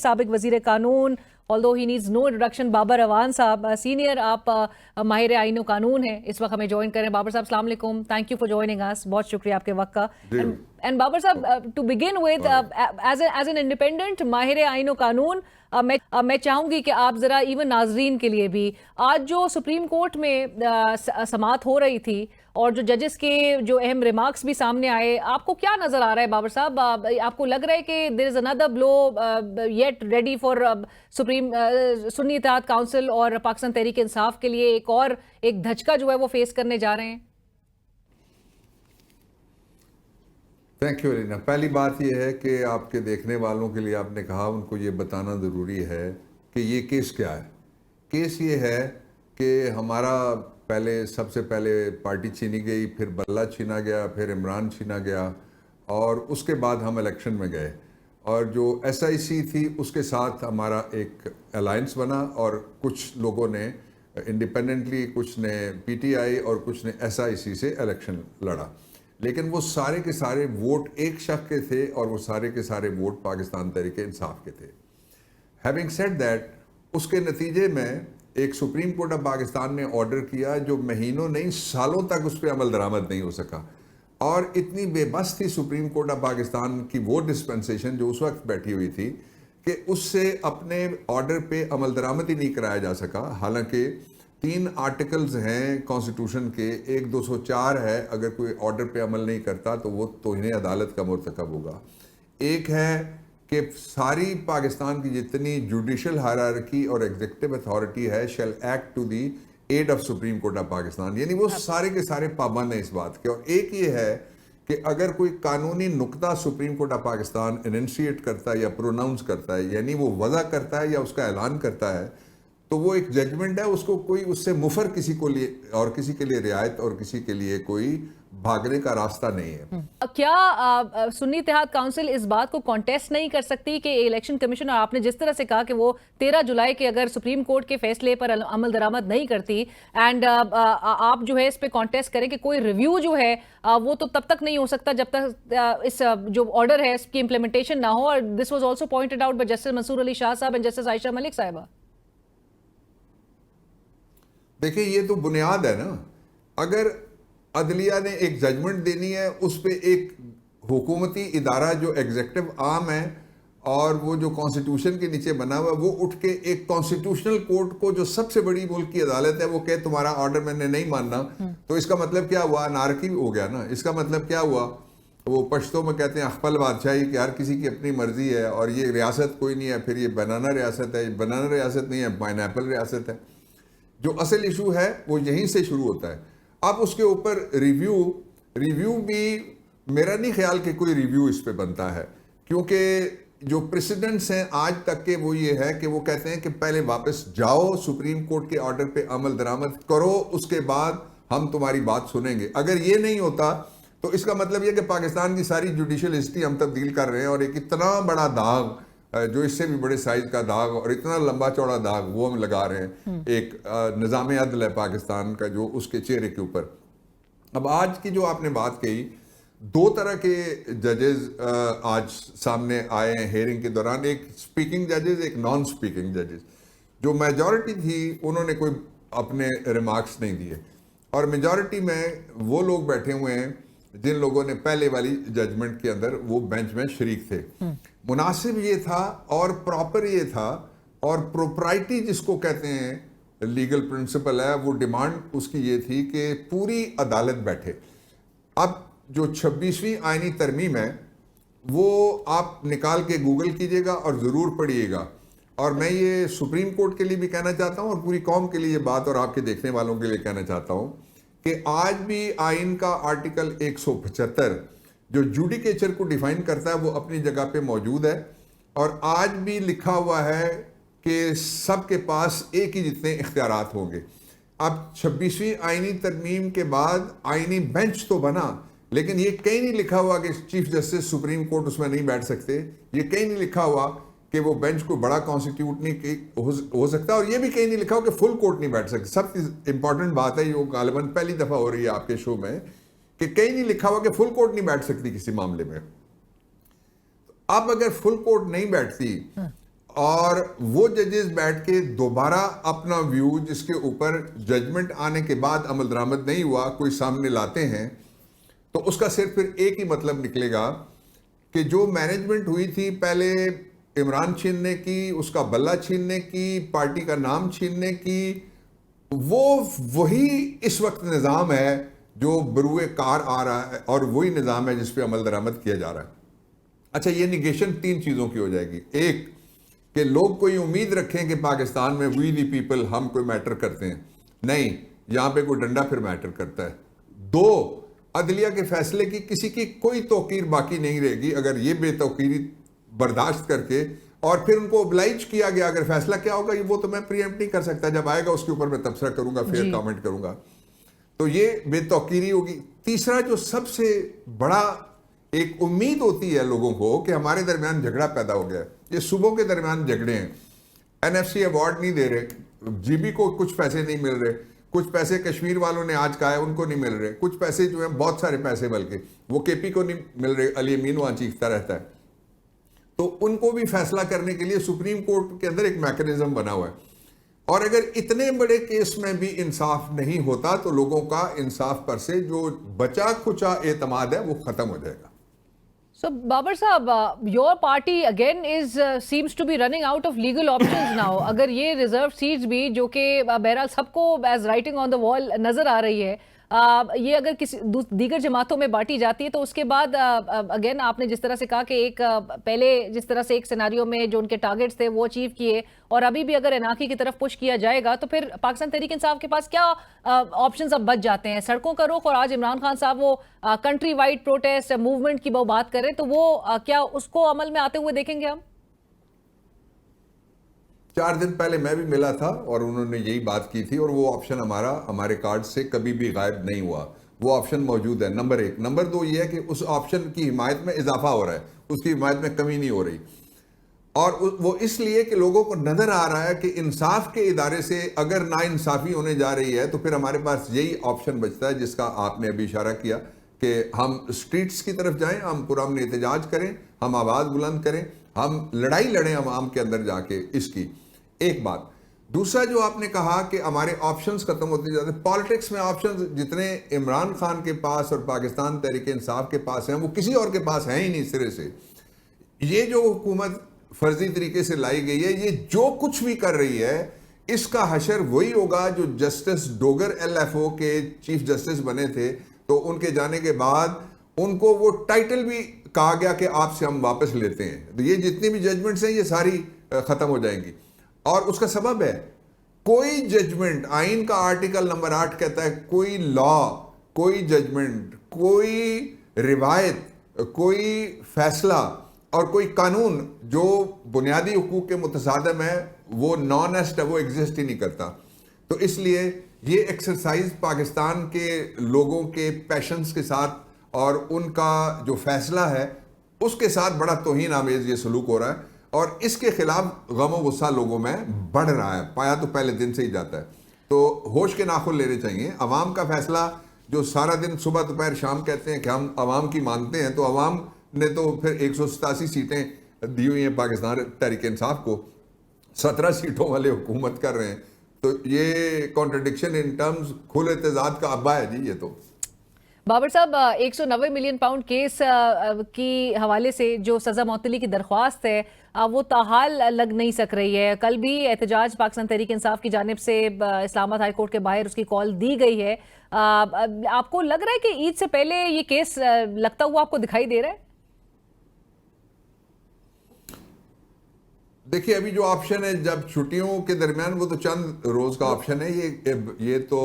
سابق وزیر قانون, although he needs no introduction, Babar Awan صاحب, سینئر آپ ماہر آئین و قانون ہیں, اس وقت ہمیں جوائن کریں. بابر صاحب السلام علیکم, تھینک یو فار جوائننگ اس, بہت شکریہ آپ کے وقت کا. اینڈ بابر صاحب, to begin with, as an independent ماہر آئین و قانون, میں چاہوں گی کہ آپ ذرا ایون ناظرین کے لیے بھی, آج جو سپریم کورٹ میں سماعت ہو رہی تھی اور جو ججز کے جو اہم ریمارکس بھی سامنے آئے, آپ کو کیا نظر آ رہا ہے بابر صاحب؟ آپ کو لگ رہا ہے کہ there is another blow yet ready for supreme Sunni Ittehad council اور پاکستان تحریک انصاف کے لیے ایک دھچکا جو ہے وہ فیس کرنے جا رہے ہیں؟ تھینک یو علینا. پہلی بات یہ ہے کہ آپ کے دیکھنے والوں کے لیے آپ نے کہا, ان کو یہ بتانا ضروری ہے کہ یہ کیس کیا ہے. کیس یہ ہے کہ ہمارا سب سے پہلے پارٹی چھینی گئی, پھر بلہ چھینا گیا, پھر عمران چھینا گیا, اور اس کے بعد ہم الیکشن میں گئے, اور جو ایس آئی سی تھی اس کے ساتھ ہمارا ایک الائنس بنا, اور کچھ لوگوں نے انڈیپینڈنٹلی, کچھ نے پی ٹی آئی اور کچھ نے ایس آئی سی سے الیکشن لڑا. لیکن وہ سارے کے سارے ووٹ ایک شخص کے تھے, اور وہ سارے کے سارے ووٹ پاکستان تحریک انصاف کے تھے. ہیونگ سیڈ دیٹ, اس کے نتیجے میں ایک سپریم کورٹ آف پاکستان نے آرڈر کیا جو مہینوں نہیں سالوں تک اس پہ عمل درآمد نہیں ہو سکا, اور اتنی بے بس تھی سپریم کورٹ آف پاکستان کی وہ ڈسپنسیشن جو اس وقت بیٹھی ہوئی تھی, کہ اس سے اپنے آرڈر پہ عمل درآمد ہی نہیں کرایا جا سکا. حالانکہ 3 آرٹیکلز ہیں کانسٹیٹیوشن کے, ایک 204 ہے, اگر کوئی آرڈر پہ عمل نہیں کرتا تو وہ توہین عدالت کا مرتکب ہوگا. ایک ہے کہ ساری پاکستان کی جتنی جوڈیشل ہائرارکی اور ایگزیکٹو اتھارٹی ہے shall act to the aid of supreme court of Pakistan, یعنی وہ سارے کے سارے پابند ہیں اس بات کے. اور ایک یہ ہے کہ اگر کوئی قانونی نقطہ سپریم کورٹ آف پاکستان انینشیٹ کرتا ہے یا پروناؤنس کرتا ہے, یعنی وہ وضع کرتا ہے یا اس کا اعلان کرتا ہے, تو وہ ایک ججمنٹ ہے, اس کو کوئی اس سے مفر کسی کو لیے اور کسی کے لیے رعایت اور کسی کے لیے کوئی بھاگنے کا راستہ نہیں ہے. کیا سنی اتحاد کونسل اس بات کو کانٹیسٹ نہیں کر سکتی کہ الیکشن کمیشن, اور آپ نے جس طرح سے کہا کہ وہ 13 جولائی کے اگر سپریم کورٹ کے فیصلے پر عمل درآمد نہیں کرتی, اینڈ آپ جو ہے اس پہ کانٹیسٹ کریں کہ کوئی ریویو جو ہے وہ تو تب تک نہیں ہو سکتا جب تک اس جو آرڈر ہے اس کی امپلیمنٹیشن نہ ہو, اور this was also pointed out by justice Mansoor Ali Shah Sahab and justice عائشہ ملک صاحبہ. دیکھیں, یہ تو بنیاد ہے نا. اگر عدلیہ نے ایک ججمنٹ دینی ہے, اس پہ ایک حکومتی ادارہ جو ایگزیکٹو آرم ہے اور وہ جو کانسٹیٹیوشن کے نیچے بنا ہوا ہے, وہ اٹھ کے ایک کانسٹیٹیوشنل کورٹ کو جو سب سے بڑی ملک کی عدالت ہے وہ کہ تمہارا آرڈر میں نے نہیں ماننا, تو اس کا مطلب کیا ہوا؟ انارکی ہو گیا نا. اس کا مطلب کیا ہوا؟ وہ پشتوں میں کہتے ہیں اخپل بادشاہی, کہ ہر کسی کی اپنی مرضی ہے, اور یہ ریاست کوئی نہیں ہے, پھر یہ بنانا ریاست ہے, بنانا ریاست نہیں ہے, پائن ایپل ریاست ہے. جو اصل ایشو ہے وہ یہیں سے شروع ہوتا ہے. اب اس کے اوپر ریویو بھی میرا نہیں خیال کہ کوئی ریویو اس پہ بنتا ہے, کیونکہ جو پریسیڈنٹس ہیں آج تک کے وہ یہ ہے کہ وہ کہتے ہیں کہ پہلے واپس جاؤ, سپریم کورٹ کے آرڈر پہ عمل درآمد کرو, اس کے بعد ہم تمہاری بات سنیں گے. اگر یہ نہیں ہوتا تو اس کا مطلب یہ کہ پاکستان کی ساری جوڈیشل ہسٹری ہم تبدیل کر رہے ہیں, اور ایک اتنا بڑا داغ, جو اس سے بھی بڑے سائز کا داغ اور اتنا لمبا چوڑا داغ وہ ہم لگا رہے ہیں ایک نظام عدل ہے پاکستان کا جو اس کے چہرے کے اوپر. اب آج کی جو آپ نے بات کہی, 2 طرح کے ججز آج سامنے آئے ہیں ہیئرنگ کے دوران, ایک سپیکنگ ججز, ایک نان سپیکنگ ججز. جو میجورٹی تھی انہوں نے کوئی اپنے ریمارکس نہیں دیے, اور میجورٹی میں وہ لوگ بیٹھے ہوئے ہیں جن لوگوں نے پہلے والی ججمنٹ کے اندر وہ بینچ میں شریک تھے. مناسب یہ تھا اور پراپر یہ تھا, اور پروپرائٹی جس کو کہتے ہیں لیگل پرنسپل ہے, وہ ڈیمانڈ اس کی یہ تھی کہ پوری عدالت بیٹھے. اب جو 26ویں آئینی ترمیم ہے وہ آپ نکال کے گوگل کیجئے گا اور ضرور پڑھیے گا, اور میں یہ سپریم کورٹ کے لیے بھی کہنا چاہتا ہوں اور پوری قوم کے لیے یہ بات, اور آپ کے دیکھنے والوں کے لیے کہنا چاہتا ہوں کہ آج بھی آئین کا آرٹیکل 175 جو جوڈیکیچر کو ڈیفائن کرتا ہے وہ اپنی جگہ پہ موجود ہے, اور آج بھی لکھا ہوا ہے کہ سب کے پاس ایک ہی جتنے اختیارات ہوں گے. اب 26ویں آئینی ترمیم کے بعد آئینی بینچ تو بنا, لیکن یہ کہیں نہیں لکھا ہوا کہ چیف جسٹس سپریم کورٹ اس میں نہیں بیٹھ سکتے, یہ کہیں نہیں لکھا ہوا کہ وہ بینچ کو بڑا کانسٹیٹیوٹ نہیں ہو سکتا, اور یہ بھی کہیں نہیں لکھا ہوا کہ فل کورٹ نہیں بیٹھ سکتے. سب سے امپورٹنٹ بات ہے, یہ غالباً پہلی دفعہ ہو رہی ہے آپ کے شو میں, کہ کہیں نہیں لکھا ہوا کہ فل کورٹ نہیں بیٹھ سکتی کسی معاملے میں. اب اگر فل کورٹ نہیں بیٹھتی اور وہ ججز بیٹھ کے دوبارہ اپنا ویو جس کے اوپر ججمنٹ آنے کے بعد عمل درآمد نہیں ہوا کوئی سامنے لاتے ہیں تو اس کا صرف پھر ایک ہی مطلب نکلے گا کہ جو مینجمنٹ ہوئی تھی پہلے عمران چھیننے کی، اس کا بلہ چھیننے کی، پارٹی کا نام چھیننے کی، وہی اس وقت نظام ہے جو بروئے کار آ رہا ہے اور وہی نظام ہے جس پہ عمل درآمد کیا جا رہا ہے. اچھا یہ نیگیشن تین چیزوں کی ہو جائے گی. ایک کہ لوگ کوئی امید رکھیں کہ پاکستان میں وی دی پیپل ہم کوئی میٹر کرتے ہیں، نہیں، یہاں پہ کوئی ڈنڈا پھر میٹر کرتا ہے. دو، عدلیہ کے فیصلے کی کسی کی کوئی توقیر باقی نہیں رہے گی اگر یہ بے توقیری برداشت کر کے، اور پھر ان کو oblige کیا گیا اگر فیصلہ کیا ہوگا وہ تو میں پریمپٹ نہیں کر سکتا، جب آئے گا اس کے اوپر میں تبصرہ کروں گا، فیئر کامنٹ کروں گا، تو یہ بے توقیری ہوگی. تیسرا جو سب سے بڑا ایک امید ہوتی ہے لوگوں کو کہ ہمارے درمیان جھگڑا پیدا ہو گیا ہے، یہ صوبوں کے درمیان جھگڑے ہیں، NFC ایوارڈ نہیں دے رہے، GB کو کچھ پیسے نہیں مل رہے، کچھ پیسے کشمیر والوں نے آج کہا ہے ان کو نہیں مل رہے، کچھ پیسے جو ہیں بہت سارے پیسے بلکہ وہ KP کو نہیں مل رہے، علی امین وہاں چیختا رہتا ہے، تو ان کو بھی فیصلہ کرنے کے لیے سپریم کورٹ کے اندر ایک میکنزم بنا ہوا ہے. اور اگر اتنے بڑے کیس میں بھی انصاف نہیں ہوتا تو لوگوں کا انصاف پر سے جو بچا کھچا اعتماد ہے وہ ختم ہو جائے گا. So, Babar Saab, your party again seems to be running out of legal options now. اگر یہ reserved seats بھی جو کہ بہرحال سب کو as writing on the wall نظر آ رہی ہے، یہ اگر کسی دیگر جماعتوں میں بانٹی جاتی ہے تو اس کے بعد اگین آپ نے جس طرح سے کہا کہ ایک پہلے جس طرح سے ایک سیناریو میں جو ان کے ٹارگٹس تھے وہ اچیو کیے، اور ابھی بھی اگر اناقی کی طرف پش کیا جائے گا تو پھر پاکستان تحریک انصاف کے پاس کیا آپشنز اب بچ جاتے ہیں؟ سڑکوں کا رخ، اور آج عمران خان صاحب وہ کنٹری وائڈ پروٹیسٹ موومنٹ کی وہ بات کریں تو وہ کیا اس کو عمل میں آتے ہوئے دیکھیں گے ہم؟ 4 دن پہلے میں بھی ملا تھا اور انہوں نے یہی بات کی تھی، اور وہ آپشن ہمارے کارڈ سے کبھی بھی غائب نہیں ہوا، وہ آپشن موجود ہے. نمبر 1. نمبر 2 یہ ہے کہ اس آپشن کی حمایت میں اضافہ ہو رہا ہے، اس کی حمایت میں کمی نہیں ہو رہی، اور وہ اس لیے کہ لوگوں کو نظر آ رہا ہے کہ انصاف کے ادارے سے اگر نا انصافی ہونے جا رہی ہے تو پھر ہمارے پاس یہی آپشن بچتا ہے جس کا آپ نے ابھی اشارہ کیا کہ ہم اسٹریٹس کی طرف جائیں، ہم پرامن احتجاج کریں، ہم آواز بلند کریں، ہم لڑائی لڑیں عوام کے اندر جا کے. اس کی ایک بات. دوسرا جو آپ نے کہا کہ ہمارے آپشنز ختم ہوتے جاتے ہیں، پالیٹکس میں آپشنز جتنے عمران خان کے پاس اور پاکستان تحریک انصاف کے پاس ہیں وہ کسی اور کے پاس ہیں ہی نہیں سرے سے. یہ جو حکومت فرضی طریقے سے لائی گئی ہے، یہ جو کچھ بھی کر رہی ہے اس کا حشر وہی ہوگا جو جسٹس ڈوگر LFO کے چیف جسٹس بنے تھے تو ان کے جانے کے بعد ان کو وہ ٹائٹل بھی کہا گیا کہ آپ سے ہم واپس لیتے ہیں. تو یہ جتنی بھی ججمنٹس ہیں یہ ساری ختم ہو جائیں گی، اور اس کا سبب ہے کوئی ججمنٹ، آئین کا آرٹیکل نمبر 8 کہتا ہے کوئی لا، کوئی ججمنٹ، کوئی روایت، کوئی فیصلہ اور کوئی قانون جو بنیادی حقوق کے متصادم ہے وہ نان ایسٹ ہے، وہ ایگزسٹ ہی نہیں کرتا. تو اس لیے یہ ایکسرسائز پاکستان کے لوگوں کے پیشنس کے ساتھ اور ان کا جو فیصلہ ہے اس کے ساتھ بڑا توہین آمیز یہ سلوک ہو رہا ہے، اور اس کے خلاف غم و غصہ لوگوں میں بڑھ رہا ہے. پایا تو پہلے دن سے ہی جاتا ہے. تو ہوش کے ناخن لینے چاہیے. عوام کا فیصلہ جو سارا دن صبح دوپہر شام کہتے ہیں کہ ہم عوام کی مانتے ہیں، تو عوام نے تو پھر 187 سیٹیں دی ہوئی ہیں پاکستان تحریک انصاف کو، 17 سیٹوں والے حکومت کر رہے ہیں. تو یہ کانٹرڈکشن ان ٹرمز کھلے تضاد کا ابا ہے جی. یہ تو بابر صاحب 190 ملین پاؤنڈ کیس کی حوالے سے جو سزا معطلی کی درخواست ہے وہ تاحال لگ نہیں سک رہی ہے. کل بھی احتجاج پاکستان تحریک انصاف کی جانب سے اسلام آباد ہائی کورٹ کے باہر اس کی کال دی گئی ہے. آپ کو لگ رہا ہے کہ عید سے پہلے یہ کیس لگتا ہوا آپ کو دکھائی دے رہا ہے؟ دیکھیے ابھی جو آپشن ہے جب چھٹیوں کے درمیان وہ تو چند روز کا آپشن ہے، یہ تو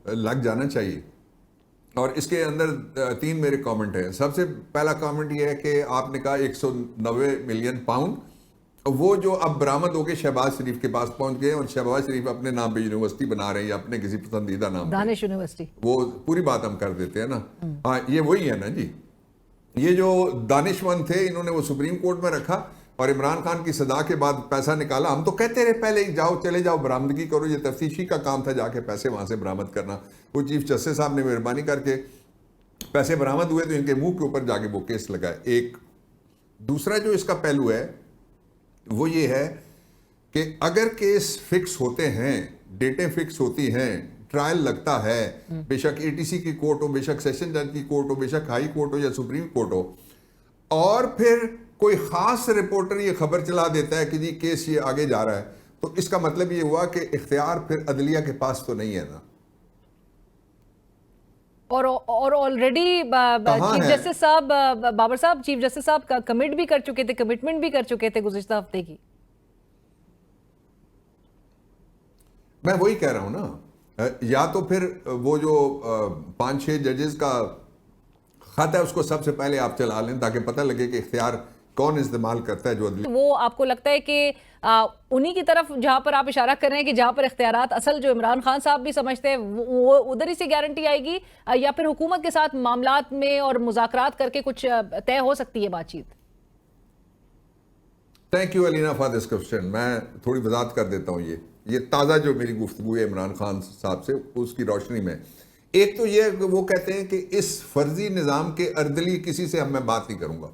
لگ جانا چاہیے. اور اس کے اندر 3 میرے کامنٹ ہیں. سب سے پہلا کامنٹ یہ ہے کہ آپ نے کہا 190 ملین پاؤنڈ وہ جو اب برآمد ہو کے شہباز شریف کے پاس پہنچ گئے، اور شہباز شریف اپنے نام پہ یونیورسٹی بنا رہے ہیں یا اپنے کسی پسندیدہ نام پہ، دانش یونیورسٹی، وہ پوری بات ہم کر دیتے ہیں نا. ہاں یہ وہی ہے نا جی. یہ جو دانشمند تھے انہوں نے وہ سپریم کورٹ میں رکھا اور عمران خان کی صدا کے بعد پیسہ نکالا. ہم تو کہتے رہے پہلے ہی جاؤ چلے جاؤ برآمدگی کرو، یہ تفتیشی کا کام تھا جا کے پیسے وہاں سے برآمد کرنا. وہ چیف جسٹس صاحب نے مہربانی کر کے پیسے برآمد ہوئے تو ان کے منہ کے اوپر جا کے وہ کیس لگائے. ایک دوسرا جو اس کا پہلو ہے وہ یہ ہے کہ اگر کیس فکس ہوتے ہیں، ڈیٹیں فکس ہوتی ہیں، ٹرائل لگتا ہے، بے شک اے ٹی سی کی کورٹ ہو، بے شک سیشن جج کی کورٹ ہو، بے شک ہائی کورٹ ہو یا سپریم کورٹ ہو، اور پھر کوئی خاص رپورٹر یہ خبر چلا دیتا ہے کہ جی کیس یہ آگے جا رہا ہے، تو اس کا مطلب یہ ہوا کہ اختیار پھر عدلیہ کے پاس تو نہیں ہے نا. اور آلریڈی چیف جسٹس صاحب، بابر صاحب، چیف جسٹس صاحب کمٹ بھی کر چکے تھے، کمٹمنٹ بھی کر چکے تھے گزشتہ ہفتے کی. میں وہی کہہ رہا ہوں نا، یا تو پھر وہ جو 5-6 ججز کا خط ہے اس کو سب سے پہلے آپ چلا لیں تاکہ پتہ لگے کہ اختیار کون استعمال کرتا ہے جو عدلیہ. وہ آپ کو لگتا ہے کہ انہی کی طرف جہاں پر آپ اشارہ کر رہے ہیں کہ جہاں پر اختیارات اصل جو عمران خان صاحب بھی سمجھتے ہیں وہ ادھر ہی سے گارنٹی آئے گی، یا پھر حکومت کے ساتھ معاملات میں اور مذاکرات کر کے کچھ طے ہو سکتی ہے بات چیت؟ تھینک یو علینا فار دس کوسچن. میں تھوڑی وضاحت کر دیتا ہوں. یہ تازہ جو میری گفتگو ہے عمران خان صاحب سے، اس کی روشنی میں ایک تو یہ ہے کہ وہ کہتے ہیں کہ اس فرضی نظام کے اردلی کسی سے اب میں بات نہیں کروں گا.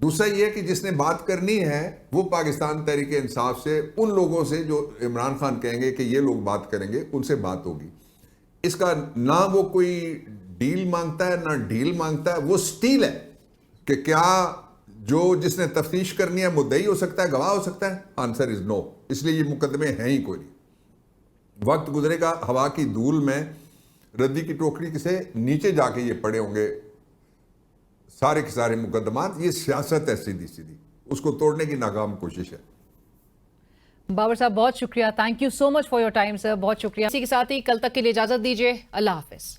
دوسرا یہ کہ جس نے بات کرنی ہے وہ پاکستان تحریک انصاف سے، ان لوگوں سے جو عمران خان کہیں گے کہ یہ لوگ بات کریں گے، ان سے بات ہوگی. اس کا نہ وہ کوئی ڈیل مانگتا ہے نہ ڈیل مانگتا ہے، وہ سٹیل ہے کہ کیا جو جس نے تفتیش کرنی ہے مدعی ہو سکتا ہے، گواہ ہو سکتا ہے؟ آنسر از نو. اس لیے یہ مقدمے ہیں ہی کوئی نہیں. وقت گزرے گا، ہوا کی دھول میں ردی کی ٹوکری سے نیچے جا کے یہ پڑے ہوں گے سارے کے سارے مقدمات. یہ سیاست ہے سیدھی سیدھی، اس کو توڑنے کی ناکام کوشش ہے. بابر صاحب بہت شکریہ، thank you so much for your time sir, بہت شکریہ. اسی کے ساتھ ہی کل تک کے لیے اجازت دیجیے، اللہ حافظ.